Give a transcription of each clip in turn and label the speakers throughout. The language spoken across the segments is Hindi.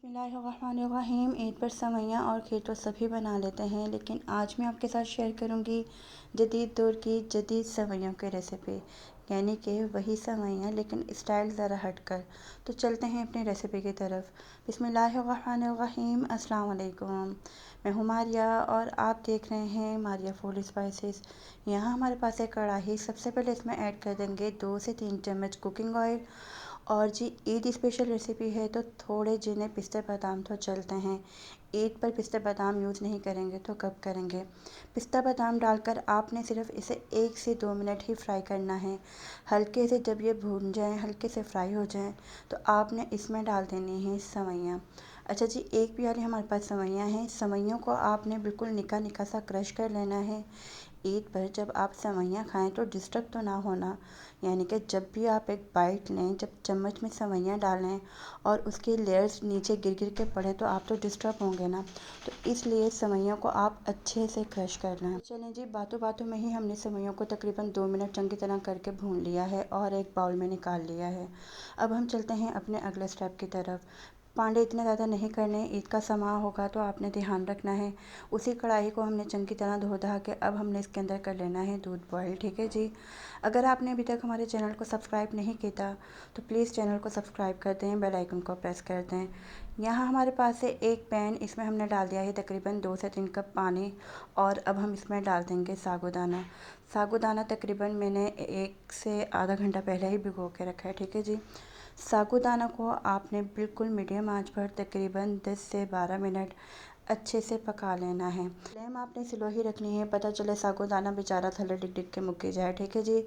Speaker 1: बिस्मिल्लाहिर्रहमानिर्रहीम। ईद पर सेवइयाँ और खीर तो सभी बना लेते हैं, लेकिन आज मैं आपके साथ शेयर करूंगी जदीद दौर की जदीद सेवइयों की रेसिपी, यानी कि वही सेवइयाँ लेकिन स्टाइल ज़रा हटकर। तो चलते हैं अपनी रेसिपी की तरफ। बिस्मिल्लाहिर्रहमानिर्रहीम। अस्सलाम वालेकुम। मैं हूँ मारिया और आप देख रहे हैं मारिया फूड स्पाइसेस। यहाँ हमारे पास है कढ़ाई। सबसे पहले इसमें ऐड कर देंगे 2 से 3 चम्मच कुकिंग ऑयल। और जी ईद स्पेशल रेसिपी है तो थोड़े जिन्हें पिस्ते बादाम तो चलते हैं, ईद पर पिस्ते बादाम यूज़ नहीं करेंगे तो कब करेंगे। पिस्ता बादाम डालकर आपने सिर्फ इसे 1 से 2 मिनट ही फ्राई करना है। हल्के से जब ये भून जाएं, हल्के से फ्राई हो जाएं, तो आपने इसमें डाल देनी है सेवइयाँ। अच्छा जी, एक प्याली हमारे पास सेवइयाँ हैं। सेवइयों को आपने बिल्कुल निका निका सा क्रश कर लेना है। ईद पर जब आप सेवइयाँ खाएं तो डिस्टर्ब तो ना होना, यानी कि जब भी आप एक बाइट लें, जब चम्मच में सेवइयाँ डालें और उसके लेयर्स नीचे गिर गिर के पड़े तो आप तो डिस्टर्ब होंगे ना। तो इसलिए सेवइयों को आप अच्छे से क्रश कर लें। चलें जी, बातों बातों में ही हमने सेवइयों को तकरीबन 2 मिनट चंगी तरह करके भून लिया है और एक बाउल में निकाल लिया है। अब हम चलते हैं अपने अगले स्टेप की तरफ। पांडे इतने ज़्यादा नहीं करने, ईद का समा होगा तो आपने ध्यान रखना है। उसी कढ़ाई को हमने चंगी तरह धो धा के अब हमने इसके अंदर कर लेना है दूध बॉयल। ठीक है जी। अगर आपने अभी तक हमारे चैनल को सब्सक्राइब नहीं किया तो प्लीज़ चैनल को सब्सक्राइब कर दें, बेल आइकन को प्रेस कर दें। यहाँ हमारे पास है एक पैन, इसमें हमने डाल दिया है तकरीबन 2 से 3 कप पानी। और अब हम इसमें डाल देंगे साबूदाना। साबूदाना तकरीबन मैंने 1 से आधा घंटा पहले ही भिगो के रखा है। ठीक है जी। साबूदाना को आपने बिल्कुल मीडियम आंच पर तकरीबन 10 से 12 मिनट अच्छे से पका लेना है। फ्लेम आपने स्लो ही रखनी है, पता चले साबूदाना बेचारा थल्ले डिग डिग के मुक्की जाए। ठीक है जी।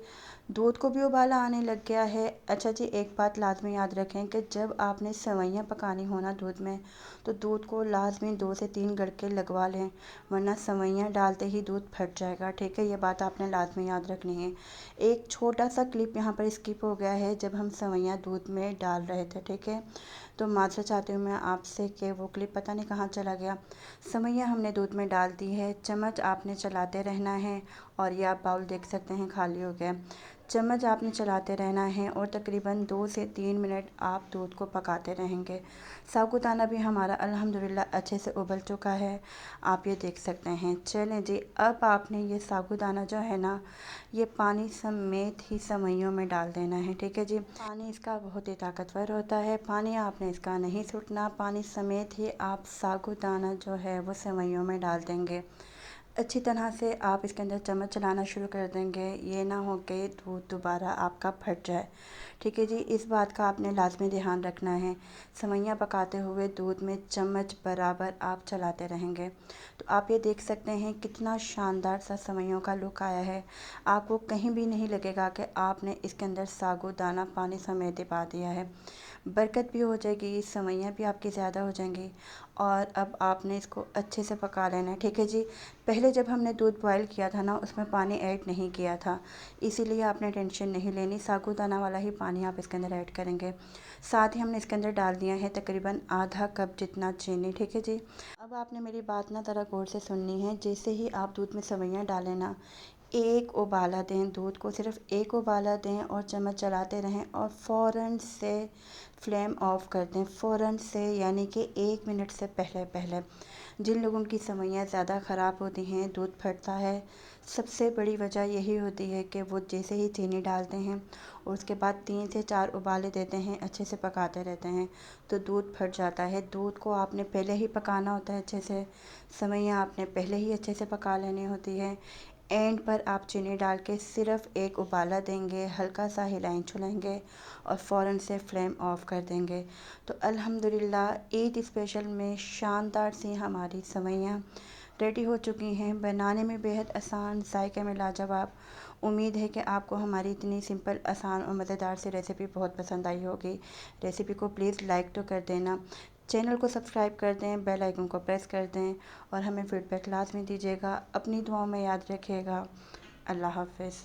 Speaker 1: दूध को भी उबाला आने लग गया है। अच्छा जी, एक बात लाजमी याद रखें कि जब आपने सेवइयाँ पकानी हो ना दूध में, तो दूध को लाजमी 2 से 3 गड़के लगवा लें, वरना सेवइयाँ डालते ही दूध फट जाएगा। ठीक है, ये बात आपने लाजमी याद रखनी है। एक छोटा सा क्लिप यहाँ पर स्किप हो गया है जब हम सेवइयाँ दूध में डाल रहे थे। ठीक है, तो माजरत चाहती हूँ मैं आपसे कि वो क्लिप पता नहीं कहाँ चला गया। सेवइयाँ हमने दूध में डाल दी है, चम्मच आपने चलाते रहना है। और ये आप बाउल देख सकते हैं खाली हो गया। चम्मच आपने चलाते रहना है और तकरीबन 2 से 3 मिनट आप दूध को पकाते रहेंगे। साबूदाना भी हमारा अल्हम्दुलिल्लाह अच्छे से उबल चुका है, आप ये देख सकते हैं। चलें जी, अब आपने ये साबूदाना जो है ना, ये पानी समेत ही सेवइयों में डाल देना है। ठीक है जी। पानी इसका बहुत ही ताकतवर होता है, पानी आपने इसका नहीं छूटना। पानी समेत ही आप साबूदाना जो है वो सेवइयों में डाल देंगे। अच्छी तरह से आप इसके अंदर चम्मच चलाना शुरू कर देंगे, ये ना हो कि दूध दोबारा आपका फट जाए। ठीक है जी, इस बात का आपने लाजमी ध्यान रखना है। सेवइयाँ पकाते हुए दूध में चम्मच बराबर आप चलाते रहेंगे। तो आप ये देख सकते हैं कितना शानदार सा सेवइयों का लुक आया है। आपको कहीं भी नहीं लगेगा कि आपने इसके अंदर साबूदाना पानी समेत पा दिया है। बरकत भी हो जाएगी, सेवइयाँ भी आपकी ज़्यादा हो जाएंगी। और अब आपने इसको अच्छे से पका लेना है। ठीक है जी। पहले जब हमने दूध बॉयल किया था ना, उसमें पानी ऐड नहीं किया था, इसीलिए आपने टेंशन नहीं लेनी, साबूदाना वाला ही पानी आप इसके अंदर ऐड करेंगे। साथ ही हमने इसके अंदर डाल दिया है तकरीबन आधा कप जितना चीनी। ठीक है जी। अब आपने मेरी बात ना ज़रा गौर से सुननी है। जैसे ही आप दूध में सेवइयाँ डालें ना, एक उबाला दें, दूध को सिर्फ एक उबाला दें और चम्मच चलाते रहें और फ़ौरन से फ्लेम ऑफ कर दें। फ़ौरन से यानी कि 1 मिनट से पहले पहले। जिन लोगों की सेवइयाँ ज़्यादा ख़राब होती हैं, दूध फटता है, सबसे बड़ी वजह यही होती है कि वो जैसे ही चीनी डालते हैं और उसके बाद 3 से 4 उबाले देते हैं, अच्छे से पकाते रहते हैं, तो दूध फट जाता है। दूध को आपने पहले ही पकाना होता है अच्छे से, सेवइयाँ आपने पहले ही अच्छे से पका लेनी होती है। एंड पर आप चीनी डाल के सिर्फ एक उबाला देंगे, हल्का सा हिलाएं छुलाएंगे और फ़ौरन से फ्लेम ऑफ कर देंगे। तो अल्हम्दुलिल्लाह ईद स्पेशल में शानदार सी हमारी सेवइयाँ रेडी हो चुकी हैं। बनाने में बेहद आसान, जायके में लाजवाब। उम्मीद है कि आपको हमारी इतनी सिंपल, आसान और मज़ेदार सी रेसिपी बहुत पसंद आई होगी। रेसिपी को प्लीज़ लाइक तो कर देना, चैनल को सब्सक्राइब कर दें, बेल आइकन को प्रेस कर दें और हमें फ़ीडबैक लाजमी दीजिएगा। अपनी दुआओं में याद रखिएगा। अल्लाह हाफ़िज़।